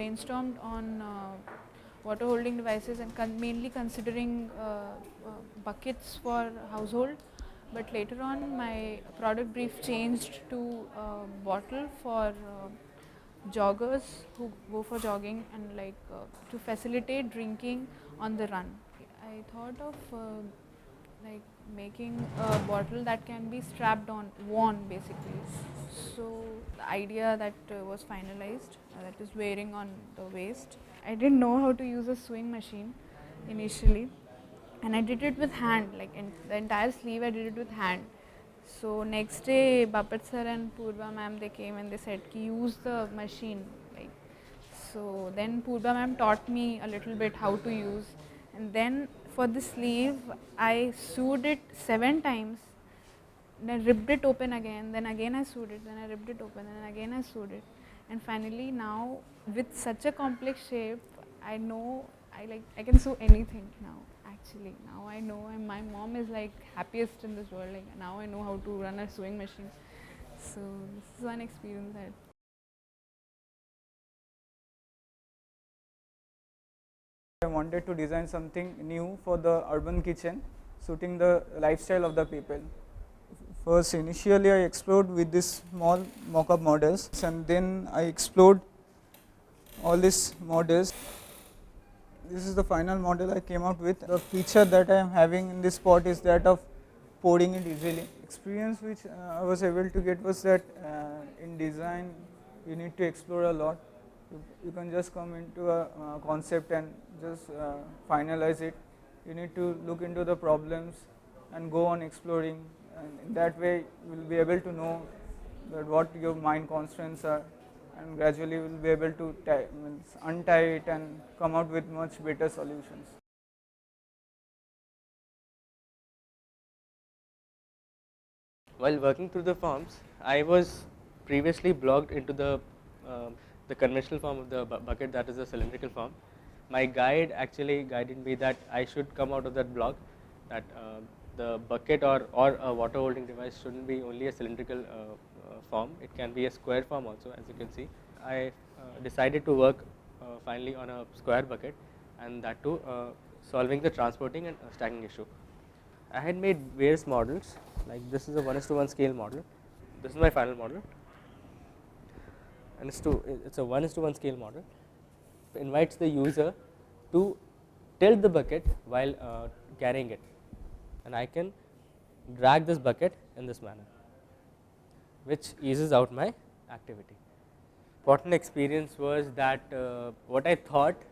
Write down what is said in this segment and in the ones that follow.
brainstormed on water holding devices and mainly considering buckets for household. But later on, my product brief changed to a bottle for joggers who go for jogging and to facilitate drinking on the run. I thought of like making a bottle that can be strapped on, worn basically. So the idea that was finalized, that is wearing on the waist. I didn't know how to use a sewing machine initially, and I did it with hand, like the entire sleeve I did it with hand. So next day Bapat sir and Purva ma'am, they came and they said ki use the machine, like. So then Purva ma'am taught me a little bit how to use, and then for the sleeve I sewed it 7 times, then ripped it open again, then again I sewed it, then I ripped it open, then again I sewed it, and finally now with such a complex shape, I know I can sew anything now. Actually, now I know, and my mom is like happiest in this world. Like now I know how to run a sewing machine. So this is one experience that. I wanted to design something new for the urban kitchen, suiting the lifestyle of the people. First, initially I explored with these small mock-up models, and then I explored all these models. This is the final model I came out with. The feature that I am having in this pot is that of pouring it easily. Experience which I was able to get was that in design you need to explore a lot. You can just come into a concept and just finalize it. You need to look into the problems and go on exploring, and in that way you will be able to know that what your mind constraints are, and gradually you will be able to untie it and come out with much better solutions. While working through the forms, I was previously blocked into the conventional form of the bucket, that is a cylindrical form. My guide actually guided me that I should come out of that block, that the bucket or a water holding device shouldn't be only a cylindrical form, it can be a square form also, as you can see. I decided to work finally on a square bucket, and that too solving the transporting and stacking issue. I had made various models, like this is a 1:1 scale model. This is my final model, and it's a 1:1 scale model. It invites the user to tilt the bucket while carrying it, and I can drag this bucket in this manner, which eases out my activity. Important experience was that what I thought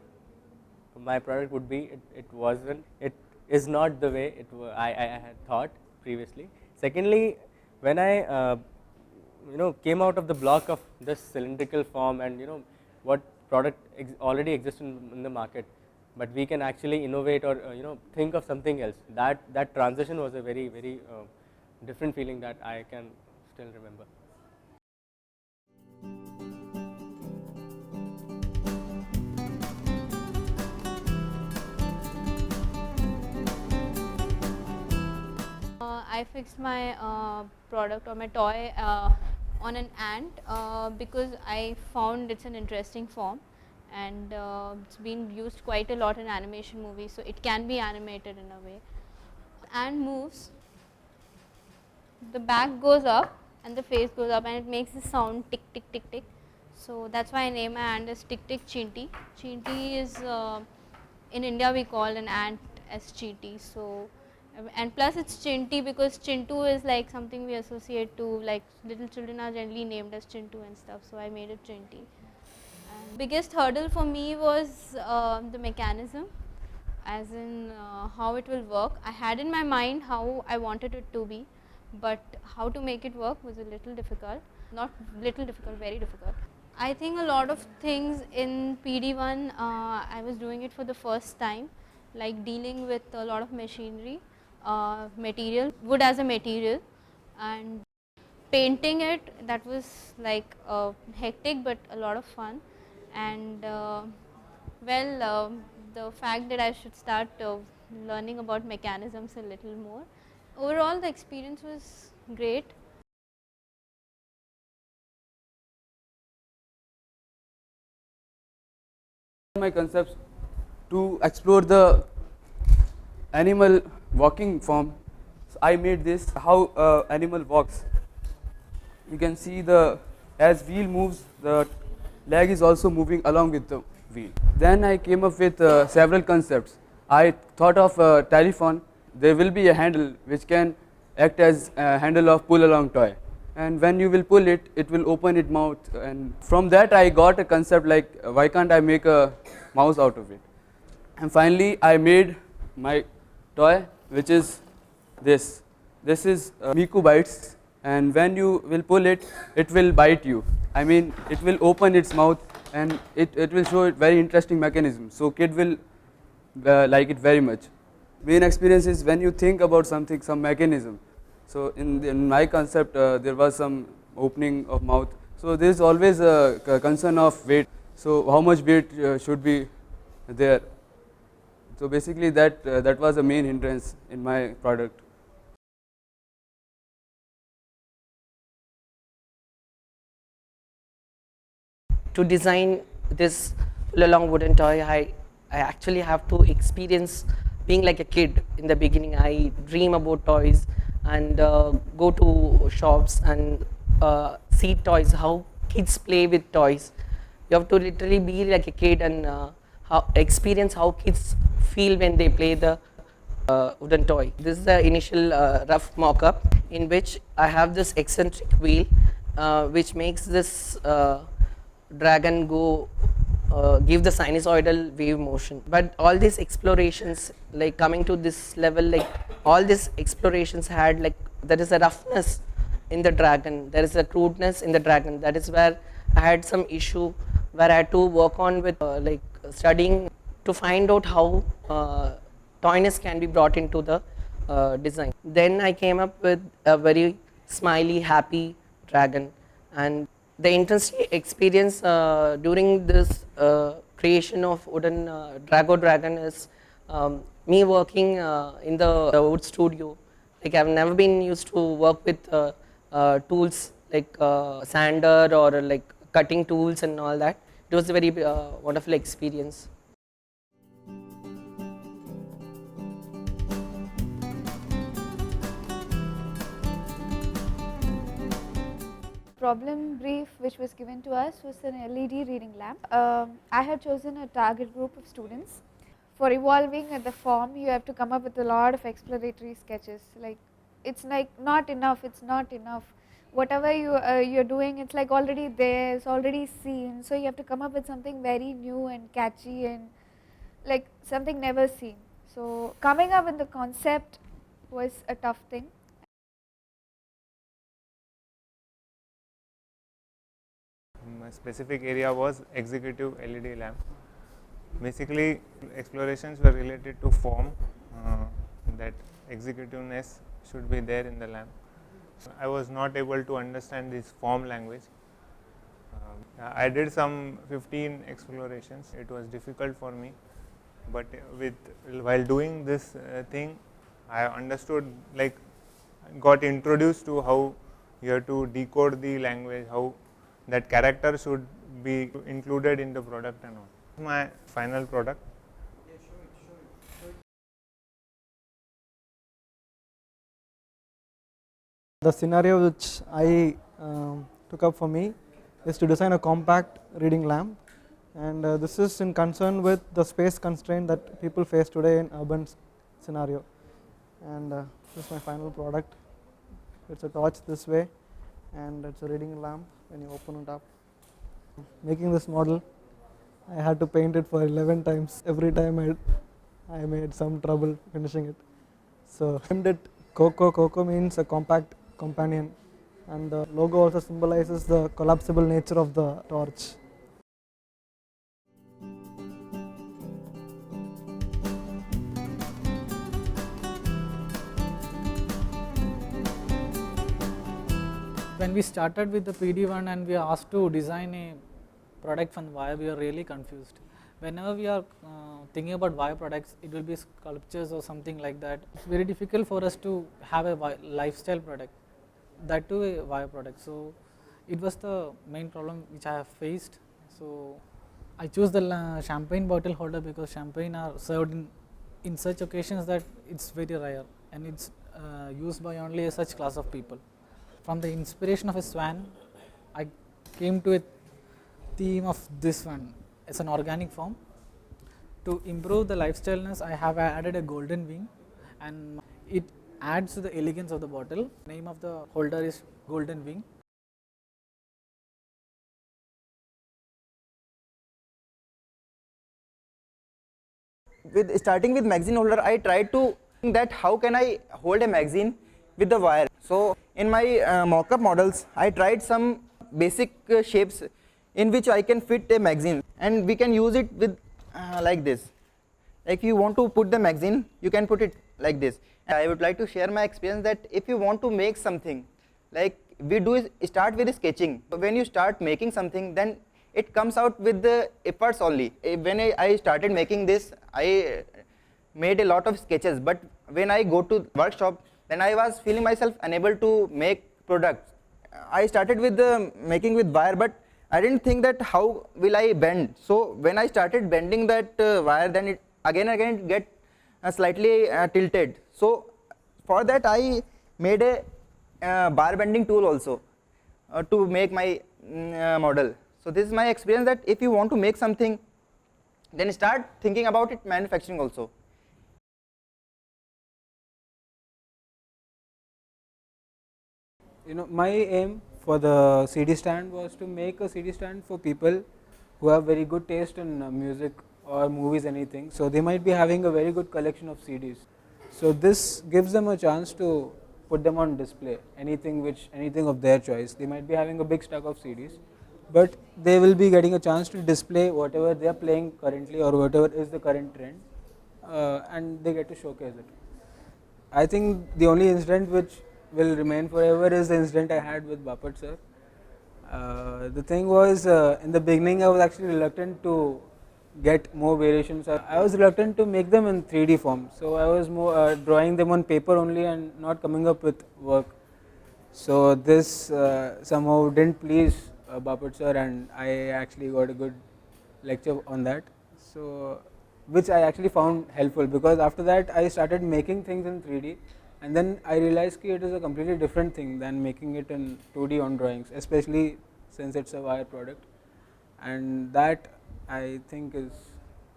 my product would be, it wasn't. It is not the way I had thought previously. Secondly, when I came out of the block of this cylindrical form, and what product already exists in the market, but we can actually innovate or think of something else. That transition was a very different feeling that I can still remember. I fixed my product or my toy on an ant because I found it's an interesting form, and it's been used quite a lot in animation movies, so it can be animated in a way. Ant moves, the back goes up and the face goes up, and it makes this sound tick tick tick tick. So that's why I name my ant as Tick Tick Chinty. Chinty is in India we call an ant as Chinty. So and plus it's Chinty because Chintu is like something we associate to, like little children are generally named as Chintu and stuff, so I made it Chinty. And biggest hurdle for me was the mechanism, as in how it will work. I had in my mind how I wanted it to be, but how to make it work was a little difficult. Not little difficult, very difficult. I think a lot of things in PD1 I was doing it for the first time, like dealing with a lot of machinery, material, wood as a material, and painting it. That was like hectic but a lot of fun. And the fact that I should start learning about mechanisms a little more. Overall the experience was great. My concepts to explore the animal walking form. So I made this how animal walks. You can see the as wheel moves, the leg is also moving along with the wheel. Then I came up with several concepts. I thought of a telephone. There will be a handle which can act as a handle of pull along toy, and when you will pull it, it will open its mouth, and from that I got a concept like why can't I make a mouse out of it. And finally I made my toy, which is this. This is Miku bites, and when you will pull it, it will bite you. I mean, it will open its mouth, and it will show a very interesting mechanism. So kid will like it very much. Main experience is when you think about something, some mechanism. So in my concept, there was some opening of mouth. So there is always a concern of weight. So how much weight should be there? So basically that was the main hindrance in my product. To design this pull along wooden toy, I actually have to experience being like a kid in the beginning. I dream about toys and go to shops and see toys, how kids play with toys. You have to literally be like a kid and experience how kids feel when they play the wooden toy. This is the initial rough mock-up in which I have this eccentric wheel which makes this dragon go give the sinusoidal wave motion. But all these explorations, like coming to this level, like all these explorations had like there is a roughness in the dragon, there is a crudeness in the dragon. That is where I had some issue where I had to work on with like studying to find out how toyness can be brought into the design. Then I came up with a very smiley, happy dragon, and the interesting experience during this creation of wooden Drago Dragon is me working in the wood studio. Like I've never been used to work with tools like sander or like cutting tools and all that. It was a very wonderful experience. Problem brief which was given to us was an LED reading lamp. I had chosen a target group of students. For evolving at the form, you have to come up with a lot of exploratory sketches. Like it's like not enough, it's not enough. Whatever you're doing, it's like already there, it's already seen. So you have to come up with something very new and catchy and like something never seen. So coming up with the concept was a tough thing. My specific area was executive LED lamp. Basically, explorations were related to form, that executiveness should be there in the lamp. So I was not able to understand this form language. I did some 15 explorations. It was difficult for me, but while doing this thing, I understood, like got introduced to how you have to decode the language, how that character should be included in the product and all. My final product. The scenario which I took up for me is to design a compact reading lamp, and this is in concern with the space constraint that people face today in urban scenario. And this is my final product. It's a torch this way, and it's a reading lamp when you open it up. Making this model, I had to paint it for 11 times. Every time I made some trouble finishing it. So I named it Coco. Coco means a compact companion, and the logo also symbolizes the collapsible nature of the torch. When we started with the PD1 and we are asked to design a product from wire, we are really confused. Whenever we are thinking about wire products, it will be sculptures or something like that. It's very difficult for us to have a lifestyle product, that too a wire product. So it was the main problem which I have faced. So I choose the champagne bottle holder because champagne are served in such occasions that it's very rare and it's used by only such class of people. From the inspiration of a swan, I came to a theme of this one as an organic form. To improve the lifestyleness, I have added a golden wing, and it adds to the elegance of the bottle. Name of the holder is golden wing. With starting with magazine holder, I tried to think that how can I hold a magazine with the wire. So in my mock-up models, I tried some basic shapes in which I can fit a magazine, and we can use it with like this. Like if you want to put the magazine, you can put it like this. And I would like to share my experience that if you want to make something, like we do is start with sketching. When you start making something, then it comes out with the efforts only. When I started making this, I made a lot of sketches, but when I go to workshop, then I was feeling myself unable to make products. I started with the making with wire, but I didn't think that how will I bend. So when I started bending that wire, then it again get slightly tilted. So for that I made a bar bending tool also to make my model. So this is my experience that if you want to make something, then start thinking about it manufacturing also. You know, my aim for the CD stand was to make a CD stand for people who have very good taste in music or movies, anything. So they might be having a very good collection of CDs. So this gives them a chance to put them on display, anything of their choice. They might be having a big stack of CDs, but they will be getting a chance to display whatever they are playing currently or whatever is the current trend, and they get to showcase it. I think the only incident which will remain forever is the incident I had with Bapat sir. The thing was, in the beginning I was actually reluctant to get more variations. I was reluctant to make them in 3D form, so I was more drawing them on paper only and not coming up with work. So this somehow didn't please Bapat sir, and I actually got a good lecture on that. So which I actually found helpful, because after that I started making things in 3D, and then I realized that it is a completely different thing than making it in 2D on drawings, especially since it's a wire product. And that I think is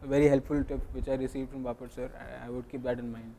a very helpful tip which I received from Bapat sir. I would keep that in mind.